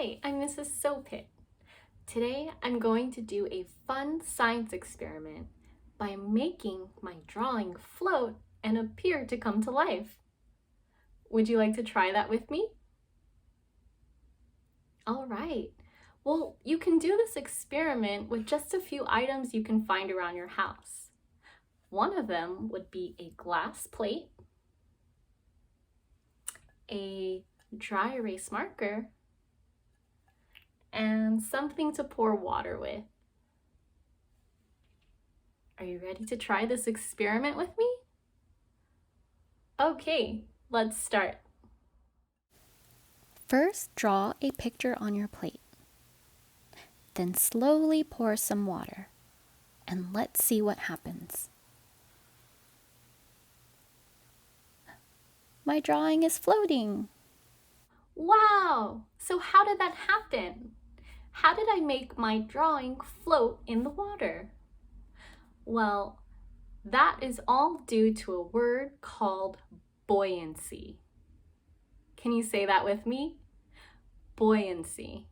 Hi, I'm Mrs. Soapit. Today I'm going to do a fun science experiment by making my drawing float and appear to come to life. Would you like to try that with me? All right. Well, you can do this experiment with just a few items you can find around your house. One of them would be a glass plate, a dry erase marker, and something to pour water with. Are you ready to try this experiment with me? Okay, let's start. First, draw a picture on your plate. Then slowly pour some water, and let's see what happens. My drawing is floating. Wow! So how did that happen? How did I make my drawing float in the water? Well, that is all due to a word called buoyancy. Can you say that with me? Buoyancy.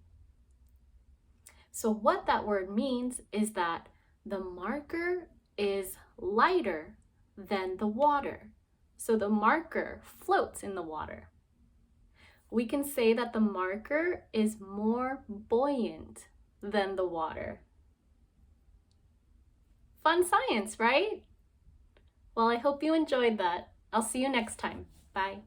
So what that word means is that the marker is lighter than the water. So the marker floats in the water. We can say that the marker is more buoyant than the water. Fun science, right? Well, I hope you enjoyed that. I'll see you next time. Bye.